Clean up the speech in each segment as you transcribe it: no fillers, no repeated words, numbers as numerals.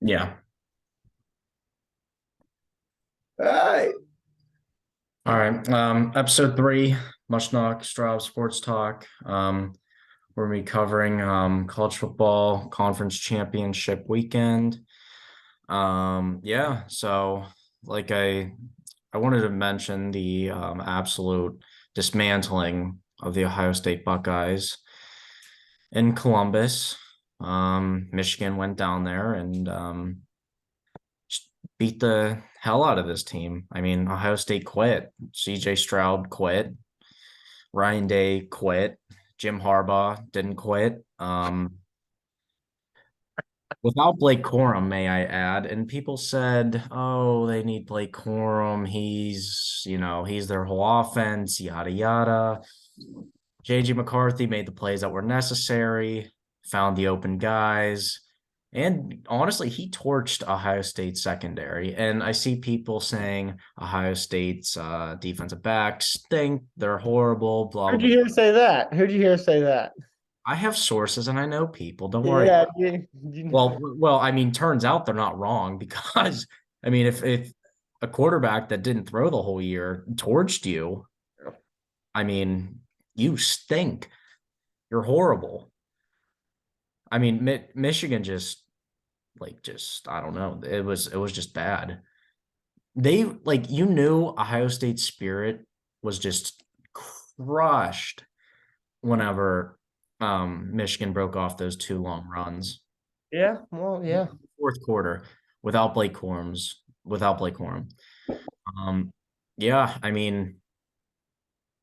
Yeah. All right. All right. Episode 3, Much Knock, Straw Sports Talk. We're gonna be covering college football conference championship weekend. Yeah, so like I wanted to mention the absolute dismantling of the Ohio State Buckeyes in Columbus. Michigan went down there and beat the hell out of this team. I mean, Ohio State quit. CJ Stroud quit. Ryan Day quit. Jim Harbaugh didn't quit. Without Blake Corum, may I add. And people said, oh, they need Blake Corum. He's their whole offense, yada, yada. JJ McCarthy made the plays that were necessary, found the open guys. And honestly, he torched Ohio State's secondary. And I see people saying Ohio State's defensive backs stink. They're horrible, blah, Who'd blah, you blah. hear say that? Who'd you hear say that? I have sources and I know people. Don't worry. Yeah, Well, I mean, turns out they're not wrong because, I mean, if a quarterback that didn't throw the whole year torched you, I mean, you stink. You're horrible. I mean, Michigan just I don't know. It was just bad. They you knew Ohio State's spirit was just crushed whenever Michigan broke off those 2 long runs. yeah, well, yeah. Fourth quarter without Blake Corum. Um, yeah, I mean,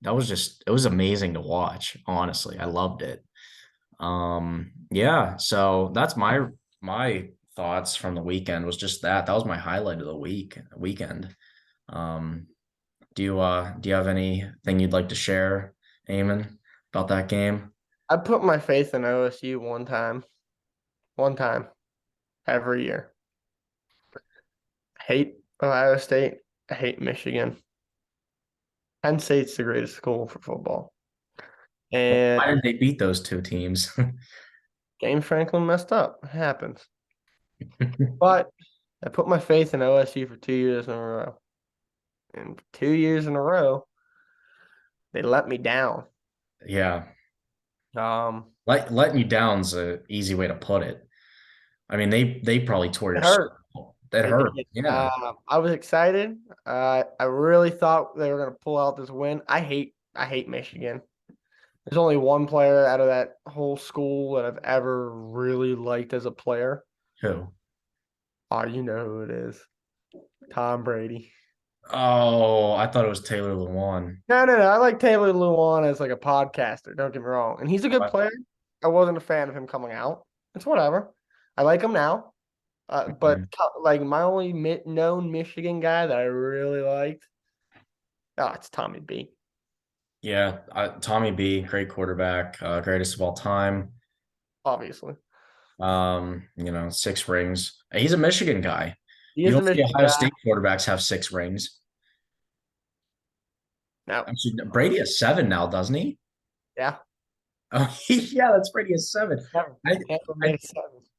it was amazing to watch, honestly. I loved it. Yeah, so that's my thoughts from the weekend was just that. That was my highlight of the weekend. Um, do you have anything you'd like to share, Eamon, about that game? I put my faith in OSU one time every year. I hate Ohio State. I hate Michigan. Penn State's the greatest school for football. And Why did they beat those 2 teams? James Franklin messed up. It happens. But I put my faith in OSU for 2 years in a row. And 2 years in a row, they let me down. Yeah, Um, letting you down's a easy way to put it. I mean, they probably tore it your hurt. soul. That It hurt. did. Yeah. I was excited. I really thought they were going to pull out this win. I hate Michigan. There's only one player out of that whole school that I've ever really liked as a player. Who? Oh, you know who it is. Tom Brady. Oh, I thought it was Taylor Lewan. No, no, no. I like Taylor Lewan as like a podcaster. Don't get me wrong. And he's a good But player. I wasn't a fan of him coming out. It's whatever. I like him now. But like my only known Michigan guy that I really liked, it's Tommy B. yeah, Tommy B, great quarterback, greatest of all time. Obviously, 6 rings. He's a Michigan guy. he You is a don't see Michigan Ohio guy. State quarterbacks have 6 rings. Now, Actually, Brady has 7 now, doesn't he? yeah, Oh, yeah, that's Brady has 7. never, I, never I, made sense.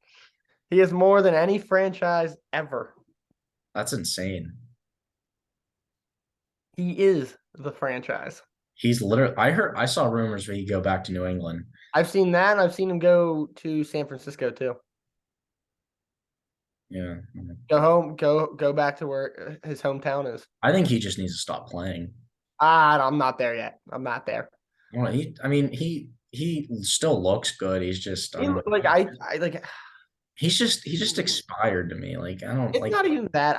He has more than any franchise ever. that's insane. He is the franchise. He's literally. I saw rumors where he'd go back to New England. I've seen that, and I've seen him go to San Francisco too. Yeah, Go home, go back to where his hometown is. I think he just needs to stop playing. I'm not there yet. I'm not there. Well, he still looks good. He's just I don't know. Like I like. He's just expired to me. Like I don't It's like. not even that.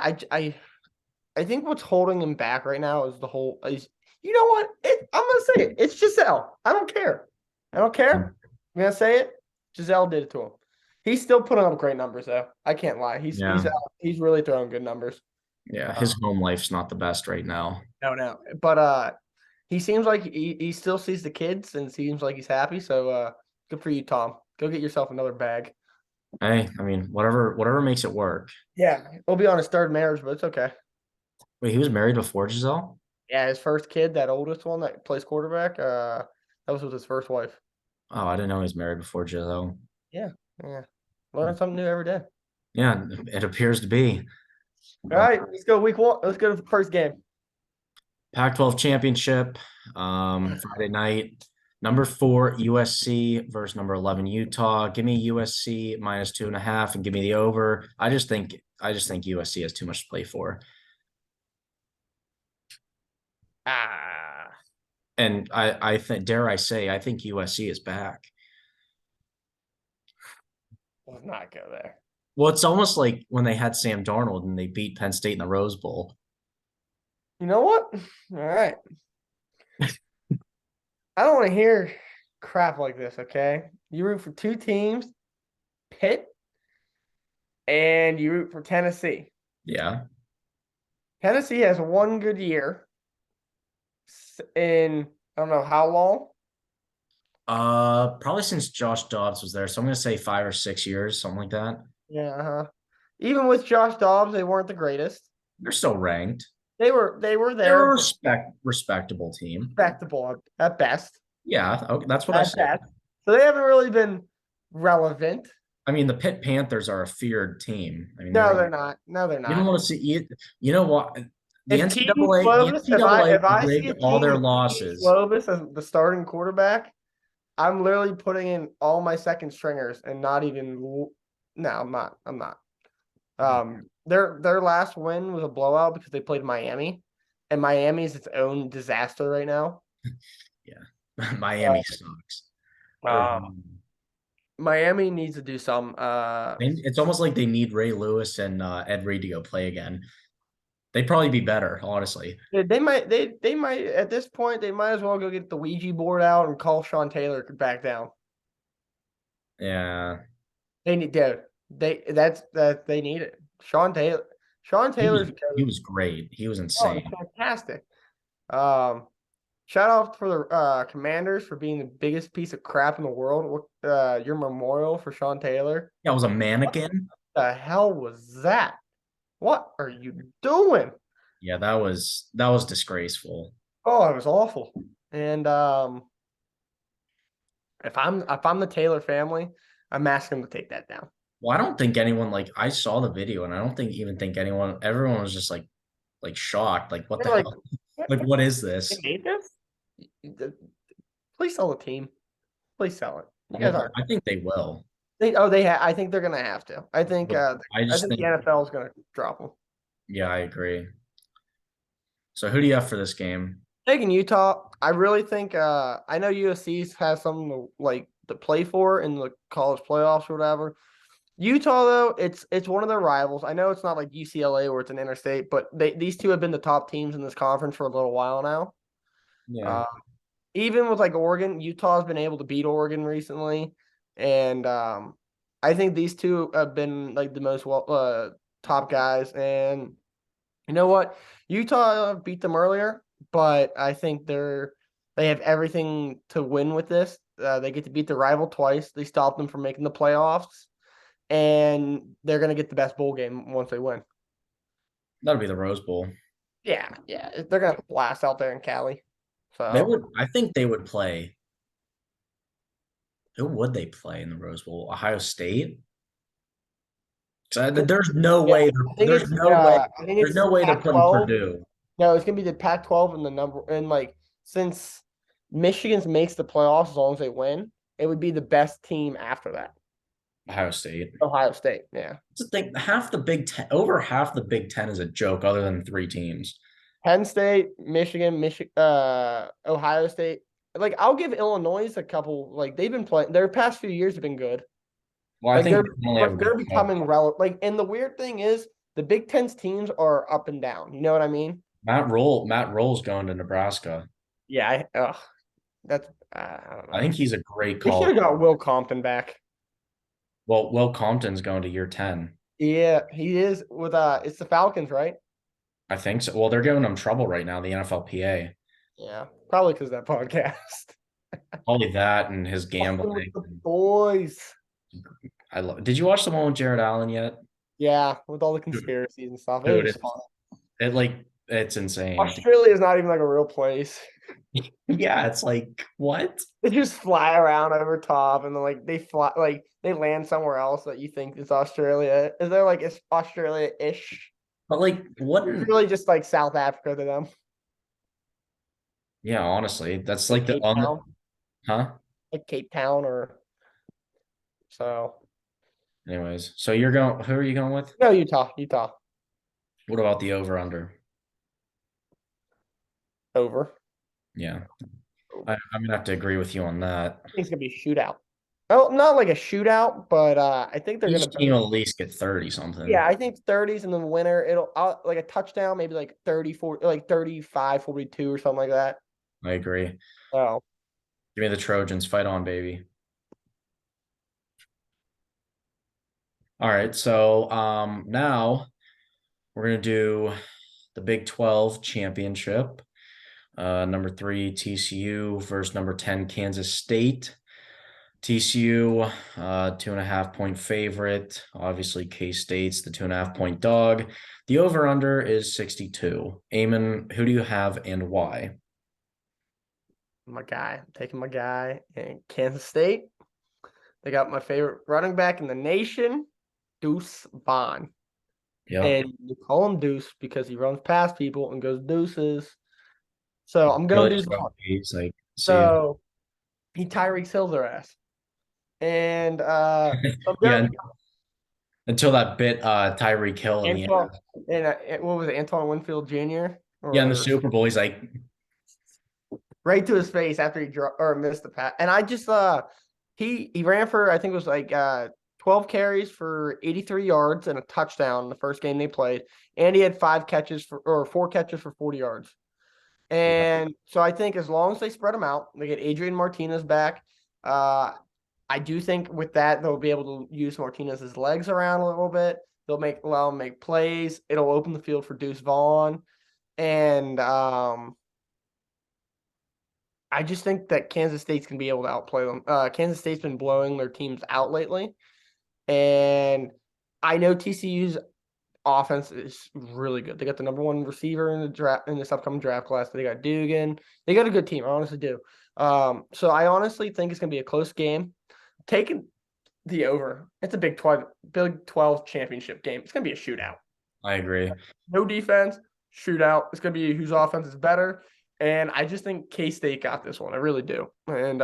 I think what's holding him back right now is the whole. Is you know what? I'm gonna say it. It's Giselle. I don't care. I don't care. I'm gonna say it. Giselle did it to him. He's still putting up great numbers though. I can't lie. He's Yeah, out. He's really throwing good numbers. yeah. Uh, His home life's not the best right now. no, no. But he seems like he still sees the kids and seems like he's happy. So good for you, Tom. Go get yourself another bag. Hey, I mean, whatever makes it work. Yeah, he'll be on his third marriage, but it's okay. Wait, he was married before Giselle? Yeah, his first kid, that oldest one that plays quarterback, that was with his first wife. Oh, I didn't know he was married before Giselle. Yeah, yeah. Learn something new every day. Yeah, it appears to be. All right, let's go week one. Let's go to the first game. Pac-12 championship, Friday night. Number 4 USC versus number 11 Utah. Give me USC minus 2.5 and give me the over. I just think USC has too much to play for. Ah, And I think, dare I say, I think USC is back. let's not go there. Well, it's almost like when they had Sam Darnold and they beat Penn State in the Rose Bowl. You know what? All right. I don't want to hear crap like this, okay? You root for two teams, Pitt, and you root for Tennessee. Yeah. Tennessee has one good year in I don't know how long. Probably since Josh Dobbs was there. So I'm gonna say 5 or 6 years, something like that. Yeah, even with Josh Dobbs, they weren't the greatest. They're still ranked. They were They're there, a but respectable team. respectable at best. Yeah, okay, that's what I At said. best. So they haven't really been relevant. I mean, the Pitt Panthers are a feared team. I mean, No, they're not. No, they're you don't not. want to see you know what? The If Keaton NCAA, the Slovis, NCAA if I see rigged a all team their with Keaton losses. Slovis as the starting quarterback, I'm literally putting in all my second stringers and not even. No, I'm not. I'm not. Their last win was a blowout because they played Miami, and Miami is its own disaster right now. Yeah, Miami sucks. Or Miami needs to do some. it's almost like they need Ray Lewis and Ed Reed to go play again. They'd probably be better, honestly. They might at this point they might as well go get the Ouija board out and call Sean Taylor back down. Yeah, They need dude. They need it. Sean he Taylor's was he good. was great. He was Oh, it's insane. fantastic. Um, Shout out for the Commanders for being the biggest piece of crap in the world. Your memorial for Sean Taylor. Yeah, it was a mannequin. What the hell was that? What are you doing? Yeah, that was disgraceful. Oh, it was awful. And if I'm the Taylor family, I'm asking them to take that down. Well, I don't think anyone like I saw the video and I don't think anyone everyone was just like shocked. Like, what the They're like, hell? what? Like, what is They this? made this? Please sell the team. Please sell it. You guys Well, are. I think they will. I think they're gonna have to. I think. But I I just think the think, NFL is gonna drop them. yeah, I agree. So who do you have for this game? Taking Utah, I really think. I know USC has something to play for in the college playoffs or whatever. Utah though, it's one of their rivals. I know it's not like UCLA where it's an interstate, but these two have been the top teams in this conference for a little while now. Yeah. Uh, Even with like Oregon, Utah's been able to beat Oregon recently, and I think these two have been like the most top guys. And you know what, Utah beat them earlier, but I think they have everything to win with this. They get to beat the rival twice. They stopped them from making the playoffs, and they're gonna get the best bowl game once they win. That'll be the Rose Bowl. Yeah, yeah, they're gonna blast out there in Cali. They So would I think they would play. Who would they play in the Rose Bowl? Ohio State? So there's no yeah, way I think there's it's no way I think there's it's no way they're putting Pac-12. Purdue. No, it's gonna be the Pac-12 and the number and like since Michigan's makes the playoffs as long as they win, it would be the best team after that. Ohio State. Ohio State, yeah. It's the thing, half the Big Ten, over half the Big Ten is a joke, other than 3 teams. Penn State, Michigan, Ohio State. Like I'll give Illinois a couple. Like they've been playing. Their past few years have been good. Well, I Like think they only have a they're good coach. becoming relevant. Like and the weird thing is the Big Ten's teams are up and down. You know what I mean? Matt Rule's going to Nebraska. Yeah. That's I don't I know. think he's a great They should call. have got Will Compton back. Well, Will Compton's going to year 10. Yeah, he is with it's the Falcons, right? I think so. Well, they're giving him trouble right now, the NFLPA. Yeah, probably because of that podcast. Probably that and his Fucking with gambling. the boys. Did you watch the one with Jared Allen yet? Yeah, with all the Dude, conspiracies and stuff. It dude, was fun. it's insane. Australia is not even like a real place. Yeah, it's like what? They just fly around over top, and then like they fly, like they land somewhere else that you think is Australia. Is there like it's Australia-ish? But like, It's wouldn't? really just like South Africa to them, Yeah, honestly, that's like like the Cape on the Town, huh. like Cape Town, or so. Anyways, so you're going. Who are you going with? No, Utah, Utah What about the over under? over. Yeah, Over. I'm gonna have to agree with you on that. I think it's gonna be a shootout. Oh, not like a shootout, but I think they're gonna Each team both. will at least get 30 Yeah, something. I think 30s and the winner, it'll like a touchdown, maybe like 34, like 35, 42 or something like that. I agree. Oh, Give me the Trojans. Fight on, baby. All right, so now we're gonna do the Big 12 championship. Number three, TCU versus number 10, Kansas State. TCU, 2.5 point favorite. Obviously, K-State's the 2.5 point dog. The over-under is 62. Eamon, who do you have and why? my guy. I'm taking my guy in Kansas State. They got my favorite running back in the nation, Deuce Vaughn. Yep. And you call him Deuce because he runs past people and goes deuces. So I'm going Really Deuce just Vaughn. went A's, like, see you. So he Tyreek Hill's their ass. And I'm Yeah, going until that bit Tyreek Hill in the end. Antoine, and what was it, Antoine Winfield Jr. Yeah, in the or Super Bowl, he's like, right to his face after he or missed the pass. And I just he ran for I think it was like 12 carries for 83 yards and a touchdown the first game they played, and he had 5 catches for or 4 catches for 40 yards. yeah, And so I think as long as they spread them out, they get Adrian Martinez back. Uh, I do think with that they'll be able to use Martinez's legs around a little bit. They'll allow him to make plays. It'll open the field for Deuce Vaughn, and I just think that Kansas State's gonna be able to outplay them. Kansas State's been blowing their teams out lately, and I know TCU's offense is really good. They got the number one receiver in the draft in this upcoming draft class. They got Dugan. They got a good team. I honestly do. So I honestly think it's gonna be a close game. Taking the over. It's a Big 12 championship game. It's gonna be a shootout. I agree. No defense, shootout. It's gonna be whose offense is better. And I just think K State got this one. I really do. And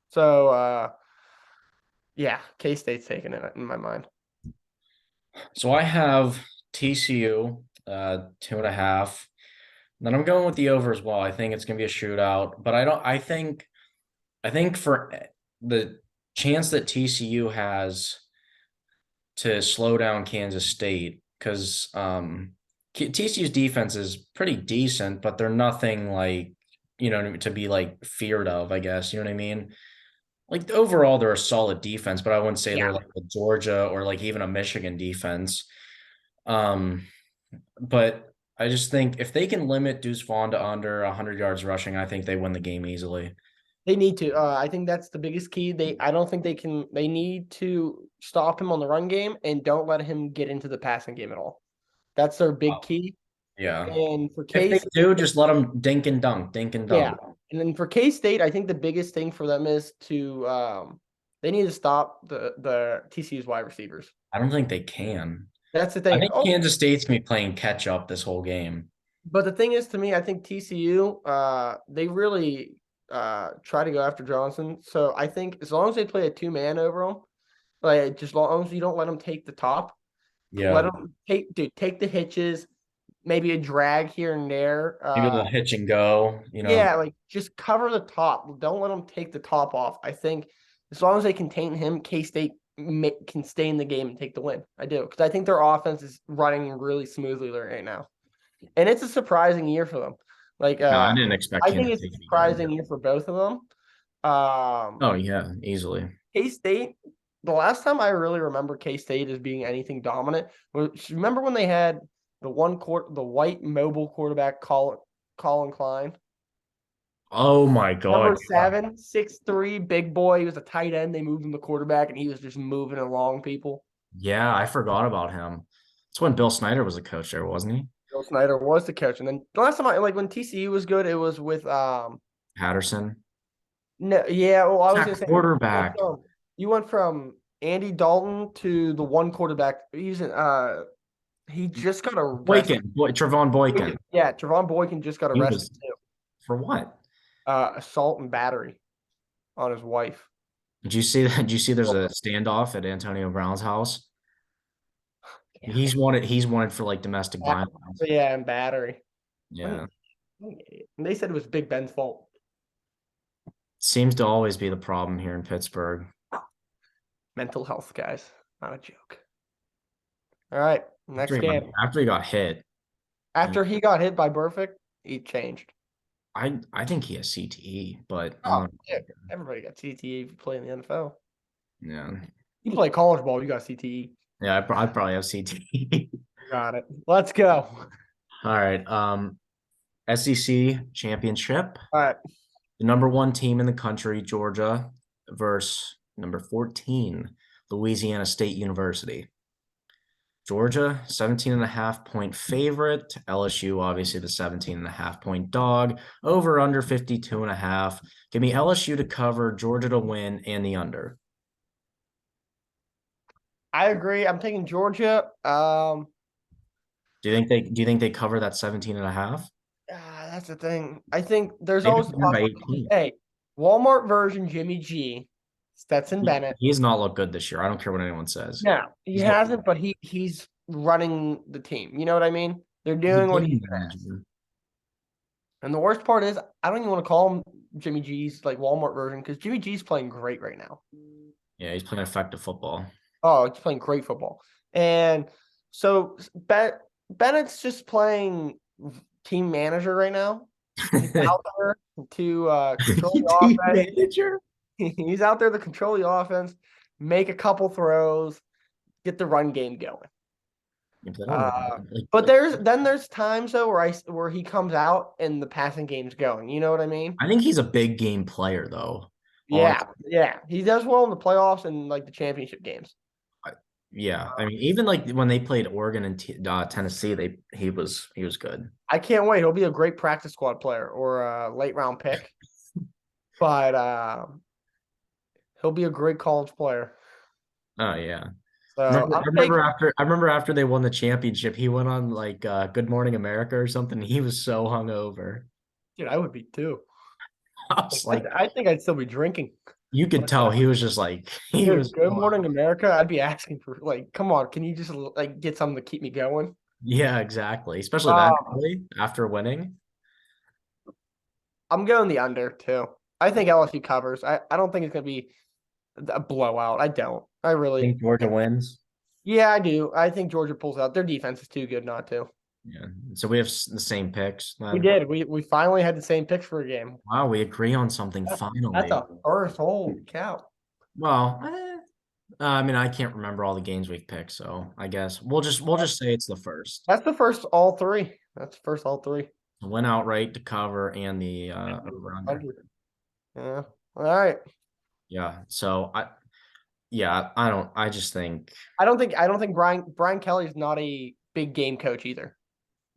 so yeah, K State's taking it in my mind. So I have TCU, 2.5. Then I'm going with the over as well. I think it's gonna be a shootout, but I think for the chance that TCU has to slow down Kansas State, because TCU's defense is pretty decent, but they're nothing like, to be like feared of, I guess. You know what I mean? Like overall, they're a solid defense, but I wouldn't say Yeah. they're like a Georgia or like even a Michigan defense. Um, but I just think if they can limit Deuce Vaughn to under 100 yards rushing, I think they win the game easily. They need to. I think that's the biggest key. I don't think they can. They need to stop him on the run game and don't let him get into the passing game at all. That's their big key. Yeah. And for If they Case, do, just let them dink and dunk, dink and yeah. dunk. And then for K State, I think the biggest thing for them is to they need to stop the TCU's wide receivers. I don't think they can. That's the I thing. think Oh, Kansas State's gonna be playing catch up this whole game. but the thing is, to me, I think TCU they really try to go after Johnson. So I think as long as they play a 2-man over him, like just as long as you don't let them take the top, let Yeah. them take the hitches, maybe a drag here and there. Maybe a little hitch and go. Yeah, like just cover the top. Don't let them take the top off. I think as long as they contain him, K State can stay in the game and take the win. I do because I think their offense is running really smoothly right now, and it's a surprising year for them. Like, No, I didn't expect I think Kansas it's a State to be good. surprising year for both of them. Oh yeah, easily. K State. The last time I really remember K State as being anything dominant was remember when they had the white mobile quarterback Colin Klein. Oh my God. Number 7, 6'3", big boy. He was a tight end. They moved him to quarterback, and he was just moving along people. Yeah, I forgot about him. It's when Bill Snyder was a coach there, wasn't he? Snyder was the coach, and then the last time I like when TCU was good, it was with Patterson. no, yeah. Well, I was That gonna say quarterback. you went from Andy Dalton to the one quarterback. He just got arrested. Trevon Boykin. Yeah, Trevon Boykin just got He arrested was too. for what? Assault and battery on his wife. Did you see that? Did you see there's Well, a standoff at Antonio Brown's house? yeah, He's wanted for like domestic violence. yeah, and battery. What Yeah. an idiot. And they said it was Big Ben's fault. Seems to always be the problem here in Pittsburgh. Mental health, guys, not a joke. All right, After next he got, game. after he got hit, I mean, After he got hit by Burfict, he changed. I think he has CTE, but I'm Oh, not. yeah. Everybody got CTE if you play in the NFL. Yeah. You play college ball, you got CTE. Yeah, I probably have CTE. Got it. Let's go. All right. SEC championship. All right. The number one team in the country, Georgia, versus number 14, Louisiana State University. Georgia, 17 and a half point favorite. LSU, obviously the 17 and a half point dog. Over under 52 and a half. Give me LSU to cover, Georgia to win, and the under. I agree. I'm taking Georgia. Do you think they cover that 17 and a half? That's the thing. I think there's They've always the been by possibility. 18. Hey, Walmart version Jimmy G, Stetson Bennett. He has not looked good this year. I don't care what anyone says. No, he He's looked hasn't, but he's running the team. You know what I mean? They're He's a doing what he game says. manager. And the worst part is, I don't even want to call him Jimmy G's like Walmart version because Jimmy G's playing great right now. Yeah, he's playing effective football. Oh, he's playing great football. And so Bennett's just playing team manager right now. He's out there to control the Team offense. manager? He's out there to control the offense, make a couple throws, get the run game going. But there's times though where he comes out and the passing game's going. You know what I mean? I think he's a big game player, though. Yeah, yeah. He does well in the playoffs and like the championship games. Yeah, I mean, even like when they played Oregon and Tennessee, he was good. I can't wait. He'll be a great practice squad player or a late round pick. But he'll be a great college player. Oh yeah. So I remember after they won the championship, he went on like Good Morning America or something. He was so hungover. dude, I would be too. I was like, I think I'd still be drinking. you could tell he was just like he Dude, was. Good Morning America. I'd be asking for like, come on, can you just like get something to keep me going? Yeah, exactly. Especially that Um, early after winning. I'm going the under too. I think LSU covers. I don't think it's gonna be a blowout. I don't. I I really. think Georgia wins. Yeah, I do. I think Georgia pulls out. Their defense is too good not to. Yeah. So we have the same picks We then. did. We finally had the same picks for a game. Wow, we agree on something That's finally. a first. Holy cow! Well, I mean, I can't remember all the games we've picked, so I guess we'll just say it's the first. That's the first all three. That's the first all three. The win outright to cover and the over under. Yeah. All right. Yeah. So I just think I don't think Brian Kelly's not a big game coach either.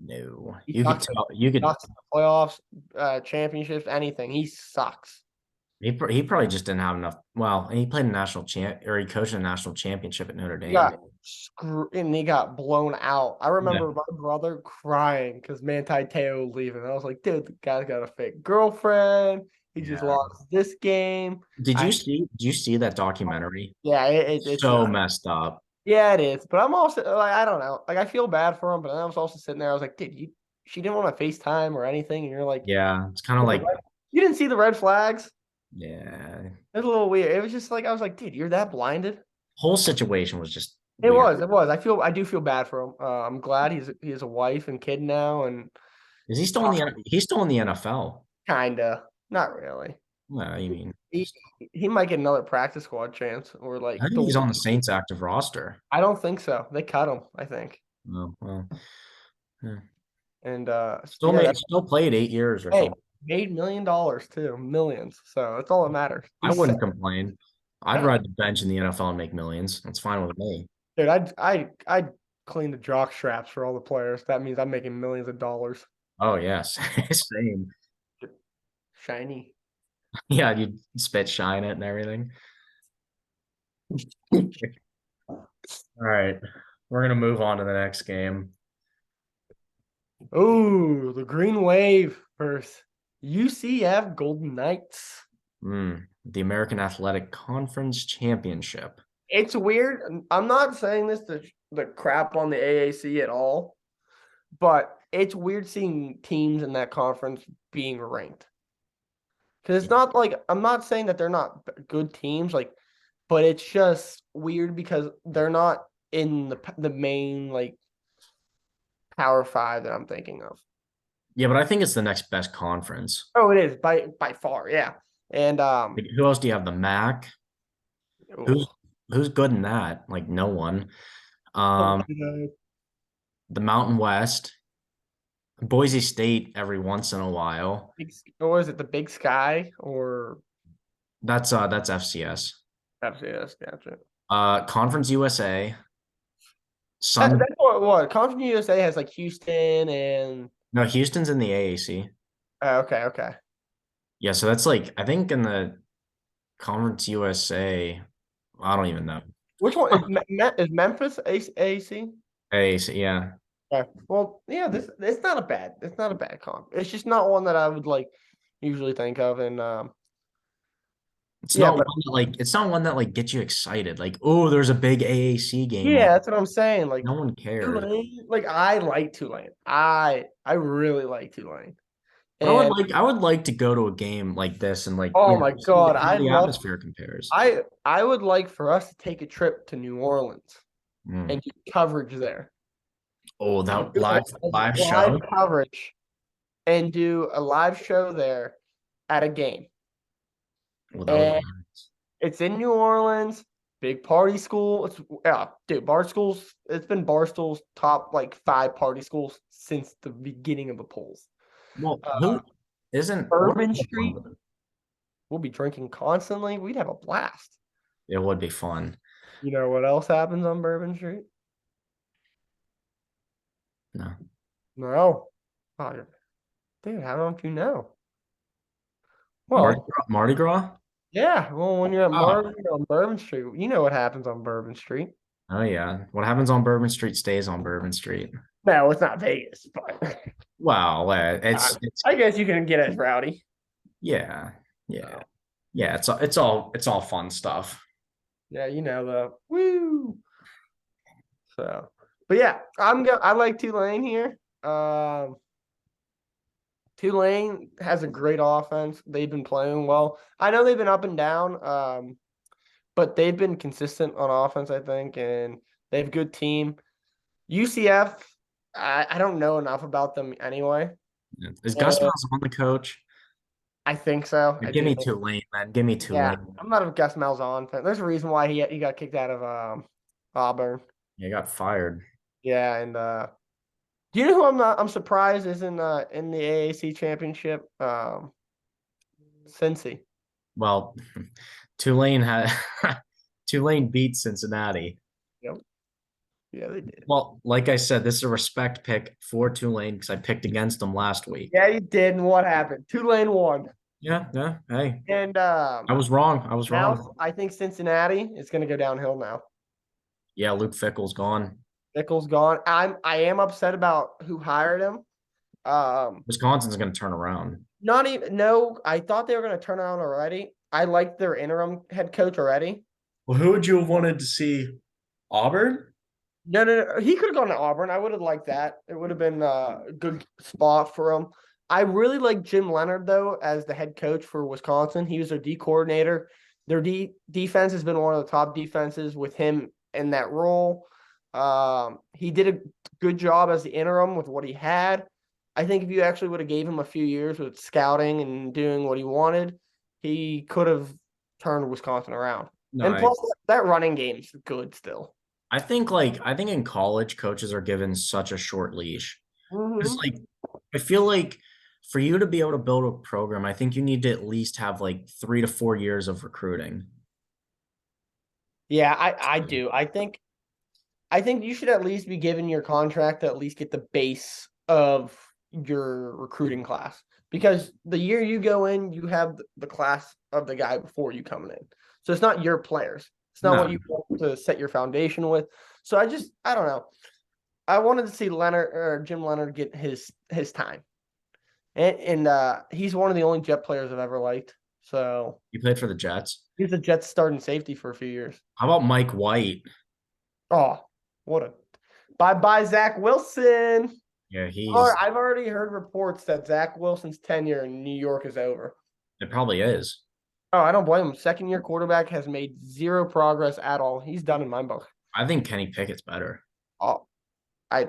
no. He You could sucks. tell you could Sucks in the playoffs, championships, anything. He sucks. he probably just didn't have enough. Well, and he played a national champ or he coached a national championship at Notre He Dame. got and he got blown out. I remember my brother crying because Manti Te'o leaving. I was like, dude, the guy's got a fake girlfriend. He just Yeah. lost this game. Did you see that documentary? Yeah, it's So not. messed up. Yeah, it is. But I'm also like, I don't know. Like, I feel bad for him, but I was also sitting there. I was like, dude, she didn't want to FaceTime or anything, and you're like, Yeah. It's kind of like, you didn't see the red flags. yeah. It was a little weird. It was just like I was like, dude, you're that blinded. Whole situation was just It weird. was. It was. I do feel bad for him. I'm glad he has a wife and kid now, and Is he still in the he's still in the NFL? kinda, not really. Well, I mean, He he might get another practice squad chance or like I think he's on the Saints active roster. I don't think so. They cut him, I think. Oh, well, yeah. And Still played 8 years or hey, something. made $1 million too, millions. So that's all that matters. I wouldn't complain. I'd ride the bench in the NFL and make millions. That's fine with me. Dude, I'd clean the jock straps for all the players. That means I'm making millions of dollars. Oh yes, same. Shiny. Yeah, you spit shine it and everything. All right, we're gonna move on to the next game. Oh, the Green Wave versus UCF Golden Knights. The American Athletic Conference Championship. It's weird. I'm not saying this to the crap on the AAC at all, but it's weird seeing teams in that conference being ranked. Because it's not like I'm not saying that they're not good teams, like, but it's just weird because they're not in the main like Power Five that I'm thinking of. Yeah, but I think it's the next best conference. Oh, it is by far, yeah. And Like, who else do you have? The MAC. Who's oh, who's good in that? Like no one. oh, Um, the Mountain West, Boise State every once in a while. what was it? The Big Sky or That's FCS. FCS? Gotcha. Conference USA. That's Sun. what Conference USA has like Houston and No, Houston's in the AAC. okay, okay. Yeah, so that's like I think in the Conference USA. I don't even know. Which one is Memphis AC? AAC, yeah. Okay. Well, yeah, this it's not a bad comp. It's just not one that I would like usually think of. And It's yeah, not but one that like it's not one that like gets you excited. Like, oh, there's a big AAC game yeah, on. that's what I'm saying. Like No one cares. Tulane, like I like Tulane. I really like Tulane. But And I would like to go to a game like this and like, oh my see God, how I the love atmosphere compares. I would like for us to take a trip to New Orleans Mm. and do coverage there. Oh, And that do live live show. coverage and do a live show there at a game. Well, that would And be nice. it's in New Orleans, big party school. It's yeah, dude, it's been Barstool's top like 5 party schools since the beginning of the polls. Well, Uh, who isn't what Bourbon is Street, we'll be drinking constantly. We'd have a blast. it would be fun. You know what else happens on Bourbon Street? No. No. Oh, dude, how don't you know? Mardi Well, Gras, Mardi Gras? yeah. Well, when you're at Oh. Marvin on Bourbon Street, you know what happens on Bourbon Street. Oh yeah. What happens on Bourbon Street stays on Bourbon Street. No, it's not Vegas, but Well, I it's I guess you can get as rowdy. yeah. Yeah. So, Yeah, it's all fun stuff. yeah, you know the woo. So, but yeah, I like Tulane here. Tulane has a great offense. They've been playing well. I know they've been up and down, but they've been consistent on offense, I think, and they have a good team. UCF, I don't know enough about them anyway. Is Gus And Malzahn the coach? I think so. I Give do me think. Tulane, man. Give me Yeah, Tulane. I'm not a Gus Malzahn fan. There's a reason why he got kicked out of Auburn. You got fired. Yeah, and do you know who I'm surprised is in the AAC championship? Cincy. Well, Tulane had Tulane beat Cincinnati. Yep. Yeah, they did. Well, like I said, this is a respect pick for Tulane because I picked against them last week. Yeah, you did. And what happened? Tulane won. Yeah, yeah. Hey, And I was wrong. I was now wrong. I think Cincinnati is going to go downhill now. Yeah, Luke Fickle's gone. Nichols gone. I am upset about who hired him. Wisconsin's going to turn around. Not even no. I thought they were going to turn around already. I liked their interim head coach already. Well, who would you have wanted to see? Auburn? No, no, no. He could have gone to Auburn. I would have liked that. It would have been a good spot for him. I really like Jim Leonard though as the head coach for Wisconsin. He was their D coordinator. Their defense has been one of the top defenses with him in that role. He did a good job as the interim with what he had. I think if you actually would have gave him a few years with scouting and doing what he wanted, he could have turned Wisconsin around. No, And plus, that running game's good still. I think in college coaches are given such a short leash. It's Mm-hmm. like I feel like for you to be able to build a program, I think you need to at least have like 3 to 4 years of recruiting. Yeah, I do. I think I think you should at least be given your contract to at least get the base of your recruiting class. Because the year you go in, you have the class of the guy before you coming in. So it's not your players. It's not what No, you want to set your foundation with. So I don't know. I wanted to see Leonard or Jim Leonard get his time. And he's one of the only Jet players I've ever liked. So he played for the Jets. he's a Jets starting safety for a few years. How about Mike White? Oh, what a bye bye, Zach Wilson. Yeah, Or he's I've already heard reports that Zach Wilson's tenure in New York is over. it probably is. Oh, I don't blame him. Second year quarterback has made zero progress at all. He's done in my book. I think Kenny Pickett's better. Oh, I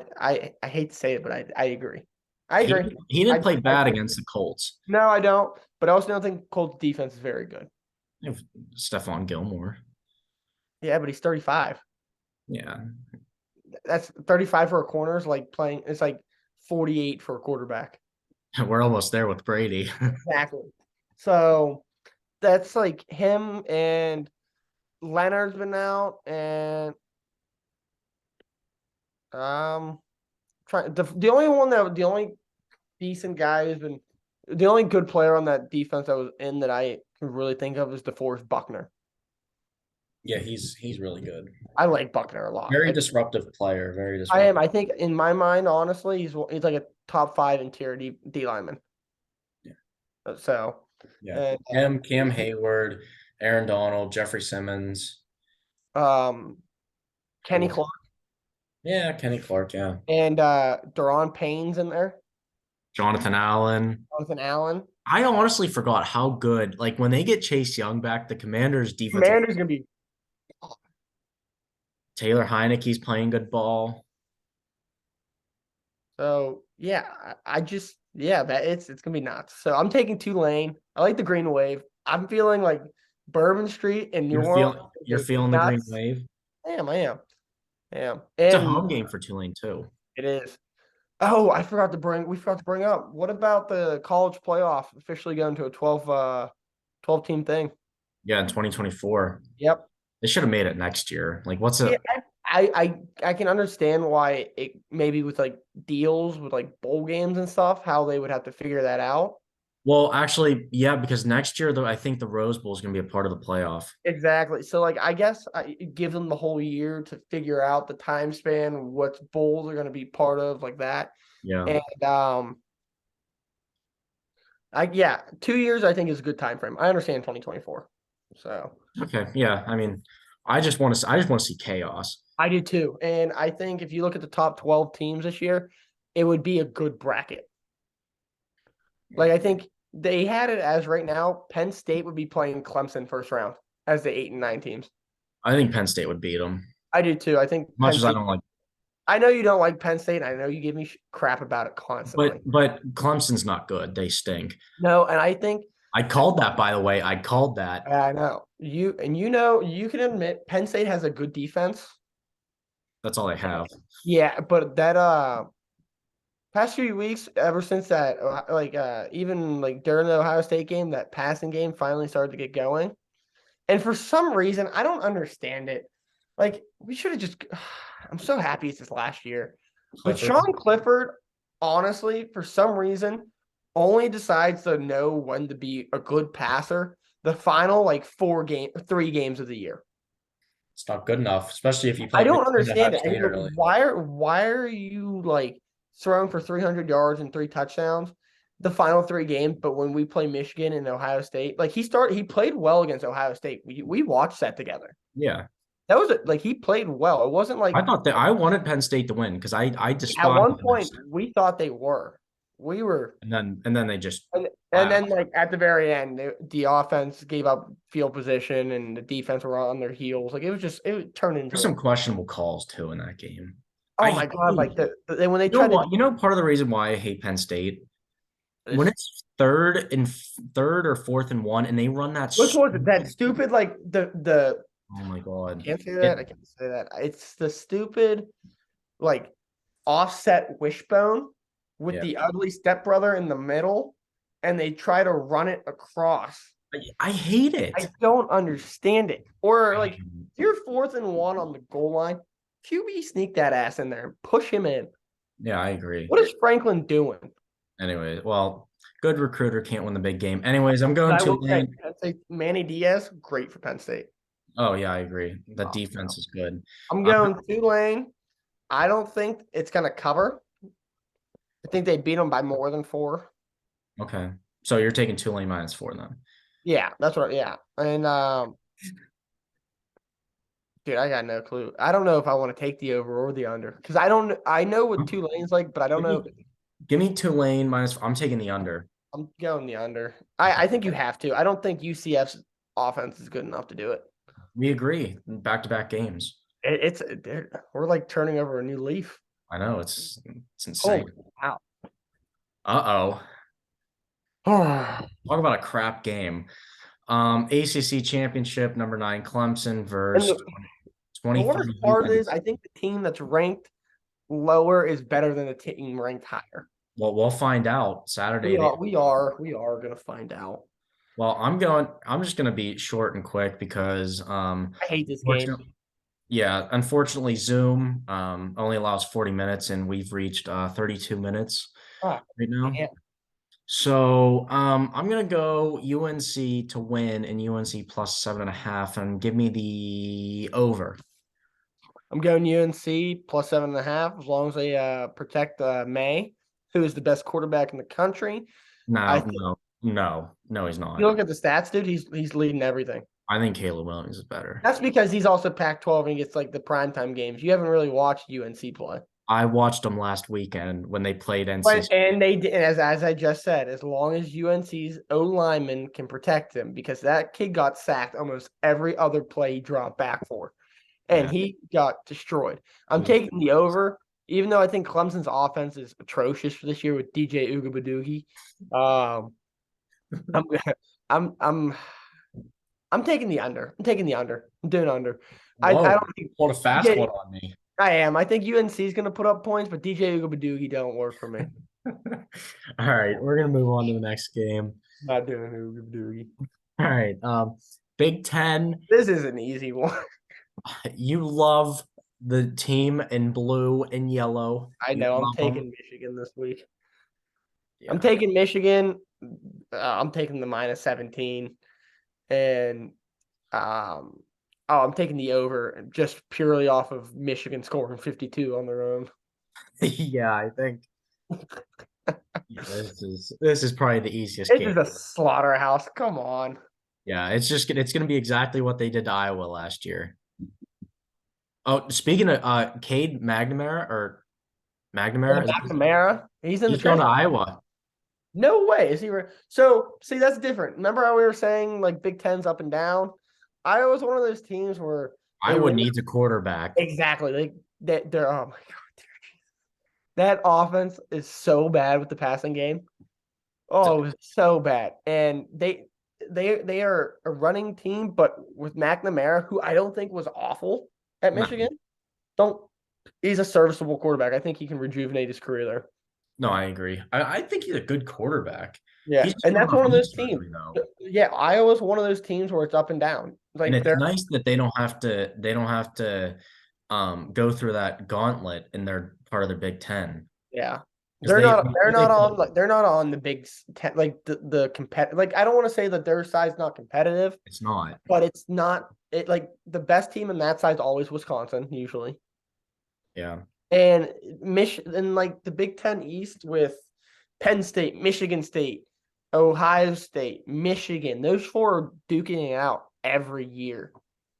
hate to say it, but I agree. I He agree. he I, didn't play I bad against the Colts. no, I don't. But I also don't think Colts defense is very good. If Stephon Gilmore. Yeah, but he's 35. Yeah. That's 35 for a corner is like playing. It's like 48 for a quarterback. We're almost there with Brady. Exactly. So that's like him and Leonard's been out and trying the only decent guy who's been the only good player on that defense that was in that I can really think of is DeForest Buckner. Yeah, he's really good. I like Buckner a lot. Very disruptive player. Very I am. disruptive. I think in my mind, honestly, he's like a top 5 interior D lineman. Yeah. So Yeah. and Cam Hayward, Aaron Donald, Jeffrey Simmons. Kenny Clark Yeah, Kenny Clark, yeah. and Daron Payne's in there. Jonathan Allen. Jonathan Allen. I honestly forgot how good, like when they get Chase Young back, the Commanders defensive Commander's gonna be Taylor Heineke's playing good ball. so yeah. I just that it's gonna be nuts. So I'm taking Tulane. I like the Green Wave. I'm feeling like Bourbon Street in New Orleans You're is feeling the green nuts. wave. I am. It's a And home game for Tulane too. it is. Oh, we forgot to bring up. What about the college playoff officially going to a 12 team thing? Yeah, in 2024. Yep. They should have made it next year. Like, what's Yeah, it? I can understand why it maybe with like deals with like bowl games and stuff, how they would have to figure that out. Well, actually, yeah, because next year, though, I think the Rose Bowl is going to be a part of the playoff. Exactly. So like I guess it gives them the whole year to figure out the time span, what bowls are going to be part of, like that. Yeah. And I yeah, 2 years I think is a good time frame. I understand 2024. So Okay. Yeah. I mean, I just want to see chaos. I do too. And I think if you look at the top 12 teams this year, it would be a good bracket. Like I think they had it as right now, Penn State would be playing Clemson first round as the 8 and 9 teams. I think Penn State would beat them. I do too. I think Much Penn as I State. don't like, I know you don't like Penn State. I know you give me crap about it constantly. but Clemson's not good. They stink. No, and I think I called that, by the way. I called that. I know you can admit Penn State has a good defense. That's all I have. Yeah, but that past few weeks, ever since that even like during the Ohio State game, that passing game finally started to get going. And for some reason, I don't understand it. Like we should have just I'm so happy it's his last year. But Clifford. Sean Clifford, honestly, for some reason, only decides to know when to be a good passer the final like 3 games of the year. It's not good enough, especially if you I play don't Michigan and understand Ohio it. I State mean, early. why are you like throwing for 300 yards and 3 touchdowns the final 3 games? But when we play Michigan and Ohio State, like he played well against Ohio State. We watched that together. Yeah. That was like he played well. It wasn't like I thought that I wanted Penn State to win because I at despise one point we thought they were. We were, and then they just and then like at the very end, the offense gave up field position and the defense were on their heels. Like it turned into there's some questionable calls too in that game. oh my god! Like when they You know tried what? You know part of the reason why I hate Penn State when to. it's third or 4th and 1, and they run that. Which was it? That stupid like the Oh my god! I can't say that. I can't say that. It's the stupid like offset wishbone with Yeah. the ugly stepbrother in the middle, and they try to run it across. I hate it. I don't understand it. Or like you're 4th and 1 on the goal line. QB sneak that ass in there and push him in. Yeah, I agree. What is Franklin doing? Anyway, well, good recruiter can't win the big game. Anyways, I'm going But I will say, Tulane. Penn State, Manny Diaz, great for Penn State. Oh yeah, I agree. The Oh, no. defense is good. I'm Uh, going Tulane. I don't think it's going to cover. I think they beat them by more than 4. okay, so you're taking Tulane -4 then. Yeah, that's what. Yeah, and dude, I got no clue. I don't know if I want to take the over or the under because I don't. I know what Tulane's like, but I don't Give know. me, give me Tulane minus. I'm taking the under. I'm going the under. I think you have to. I don't think UCF's offense is good enough to do it. We agree. Back-to-back games. We're like turning over a new leaf. I know it's insane. Holy wow. Uh-oh. Oh, Talk about a crap game. ACC championship number 9 Clemson and versus the worst 23 part UNC. is, I think the team that's ranked lower is better than the team ranked higher. Well, we'll find out Saturday. We are gonna find out. Well, I'm just gonna be short and quick because I hate this game. unfortunately, yeah, unfortunately Zoom only allows 40 minutes and we've reached 32 minutes Ah, right now. yeah. So I'm gonna go UNC to win and UNC plus 7.5 and give me the over. I'm going UNC plus 7.5 as long as they protect May, who is the best quarterback in the country. I No, think no, he's you not. look at the stats, dude. He's leading everything. I think Caleb Williams is better. That's because he's also Pac-12 and he gets like the primetime games. You haven't really watched UNC play. I watched them last weekend when they played NC But State. and they did, as I just said, as long as UNC's O lineman can protect him, because that kid got sacked almost every other play he dropped back for, and Yeah. he got destroyed. I'm taking the over, even though I think Clemson's offense is atrocious for this year with DJ Ugabadoogie. Um, I'm I'm I'm taking the under. I'm taking the under. I'm doing under. I Whoa, don't think what a fast DJ. one on me. I am. I think UNC is going to put up points, but DJ Ugabadoogie don't work for me. All right, we're gonna move on to the next game. Not doing Ugabadoogie. All right, Big Ten. This is an easy one. You love the team in blue and yellow. I You know. I'm love them. taking Michigan this week. I'm Yeah, taking Michigan. I'm taking the minus 17, and um, oh, I'm taking the over just purely off of Michigan scoring 52 on their own. yeah. I think yeah, this is probably the easiest This game. is a slaughterhouse. Come on. Yeah, it's gonna be exactly what they did to Iowa last year. Oh, speaking of Cade McNamara or Oh, McNamara, McNamara, he's in the he's going to transfer. Iowa. No way. Is he? So, see, that's different. Remember how we were saying like Big Ten's up and down? Iowa's one of those teams where they Iowa really needs a quarterback. exactly like they're oh my god, that offense is so bad with the passing game. Oh, it was so bad, and they are a running team, but with McNamara, who I don't think was awful at No, Michigan, don't he's a serviceable quarterback. I think he can rejuvenate his career there. no, I agree. I think he's a good quarterback. Yeah, He's just and going that's off one of knee those teams. surgery though. Yeah, Iowa's one of those teams where it's up and down. And Like it's they're nice that they don't have to go through that gauntlet in their part of the Big Ten. yeah. Because They're not on the big ten, like the compet like I don't want to say that their side's not competitive, it's not. but it's not it like the best team in that side's always Wisconsin usually. Yeah. And and like the Big Ten East with Penn State, Michigan State, Ohio State, Michigan, those 4 are duking it out every year.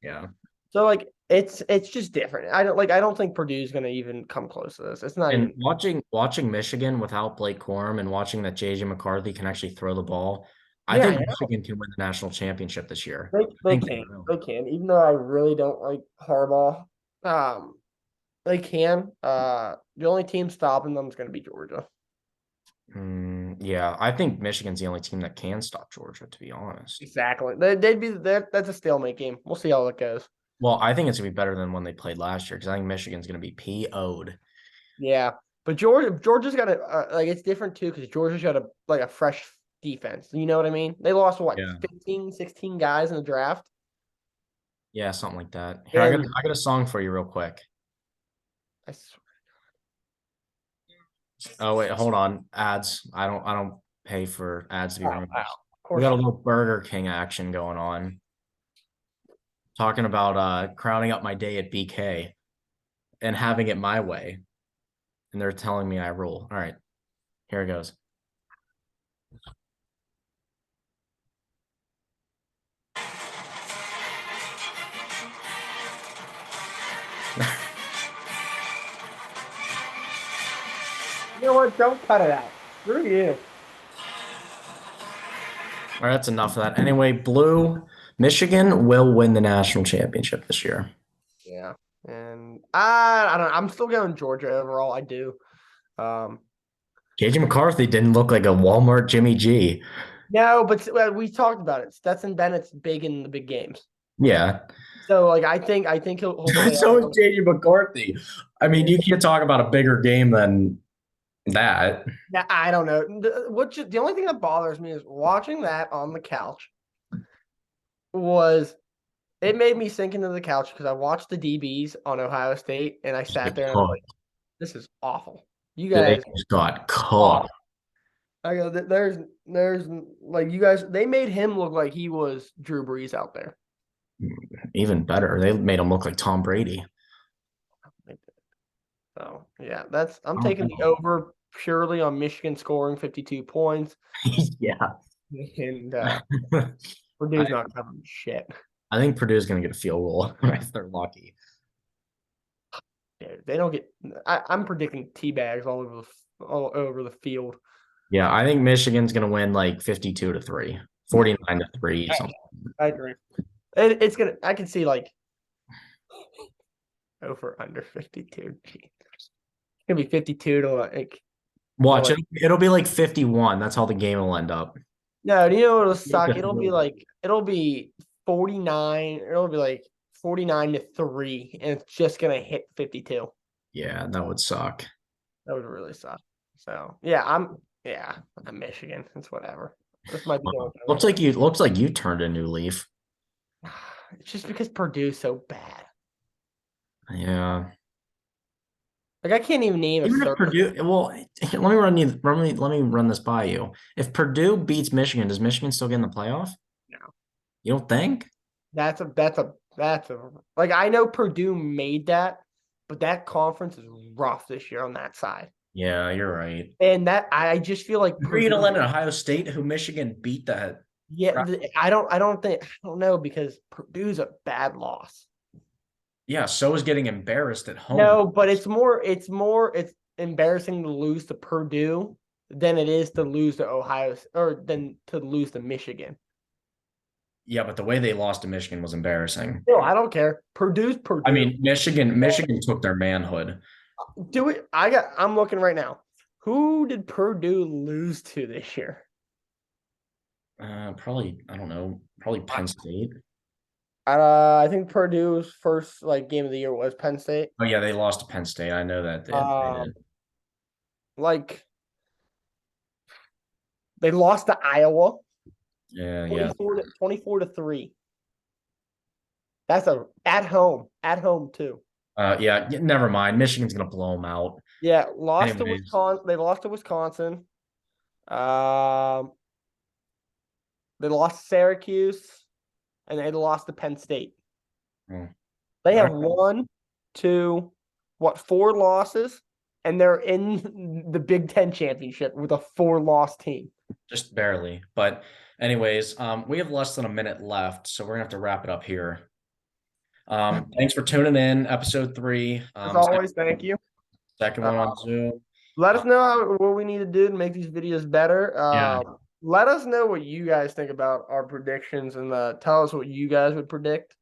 Yeah. So like it's just different. I don't think Purdue's gonna even come close to this. It's not And even watching Michigan without Blake Corum and watching that JJ McCarthy can actually throw the ball, I yeah, think Michigan can win the national championship this year. I they think they can. will. They can. Even though I really don't like Harbaugh. They can. The only team stopping them is gonna be Georgia. Yeah, I think Michigan's the only team that can stop Georgia, to be honest. Exactly. They'd be that's a stalemate game. We'll see how it goes. Well, I think it's gonna be better than when they played last year because I think Michigan's gonna be PO'd. Yeah. But Georgia's got a like it's different too because Georgia's got a fresh defense. You know what I mean? They lost what Yeah. 15, 16 guys in the draft. Yeah, something like that. Here, I got And I got a song for you real quick. I swear. Oh wait, hold on. Ads. I don't pay for ads to be Oh, running. wow. Of We course got a you little Burger King action going on. Talking about crowning up my day at BK and having it my way. And they're telling me I rule. All right, here it goes. do. You know what? Don't cut it out. Screw you. All right, that's enough of that. Anyway, Blue Michigan will win the national championship this year. Yeah. And I don't know. I'm still going Georgia overall. I do. Um, JJ McCarthy didn't look like a Walmart Jimmy G. no, but we talked about it. Stetson Bennett's big in the big games. Yeah. So like I think he'll stay So out. is JJ McCarthy. I mean, Yeah. you can't talk about a bigger game than that. Yeah, I don't know. The only thing that bothers me is watching that on the couch was it made me sink into the couch because I watched the DBs on Ohio State and I sat there and I was like, this is awful. You They guys just got cooked. awful. I go, there's like you guys they made him look like he was Drew Brees out there. Even better. They made him look like Tom Brady. So yeah, that's I'm I don't taking the know. over purely on Michigan scoring 52 points. Yeah. And I, Purdue's not covering shit. I think Purdue's going to get a field goal if they're lucky. Dude, they don't get. I'm predicting tea bags all over the field. Yeah, I think Michigan's going to win like 52-3, 49-3, something. I agree. It's gonna. I can see like over under 52. Gee. It's gonna be 52 to like. Watch Like, it. It'll be like 51. That's how the game will end up. no, do you know what'll suck? It'll be 49. It'll be like 49-3, and it's just gonna hit 52. Yeah, that would suck. That would really suck. So I'm Michigan. It's whatever. This might be going Looks like you turned a new leaf. It's just because Purdue's so bad. Yeah. Like I can't even name a Even if third. Purdue, well, let me run this by you. If Purdue beats Michigan, does Michigan still get in the playoff? No. You don't think? That's a like I know Purdue made that, but that conference is rough this year on that side. Yeah, you're right. And that I just feel like Agree to Purdue. land Ohio State, who Michigan beat that. Yeah, I don't know because Purdue's a bad loss. Yeah, so is getting embarrassed at home. No, but it's embarrassing to lose to Purdue than it is to lose to Ohio or than to lose to Michigan. Yeah, but the way they lost to Michigan was embarrassing. No, I don't care. Purdue's Purdue. I mean, Michigan took their manhood. Do it. I'm looking right now. Who did Purdue lose to this year? Probably, I don't know, probably Penn State. I think Purdue's first like game of the year was Penn State. Oh yeah, they lost to Penn State. I know that they did. Like they lost to Iowa Yeah. 24-3. That's at home too. Yeah, never mind. Michigan's gonna blow them out. Yeah, lost to Anyways. Wisconsin. They lost to Wisconsin. Um, they lost to Syracuse, and they lost to Penn State. Oh. They have four losses, and they're in the Big Ten championship with a 4-loss team. Just barely. But anyways, we have less than a minute left, so we're gonna have to wrap it up here. Thanks for tuning in, episode 3. As always, thank you. Second one on Zoom. Let us know what we need to do to make these videos better. Yeah. Let us know what you guys think about our predictions and tell us what you guys would predict.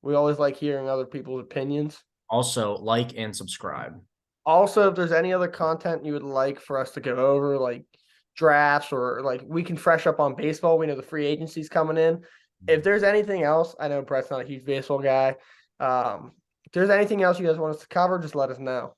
We always like hearing other people's opinions. Also, like and subscribe. Also, if there's any other content you would like for us to go over, like drafts or like we can fresh up on baseball. We know the free agency's coming in. If there's anything else, I know Brett's not a huge baseball guy. If there's anything else you guys want us to cover, just let us know.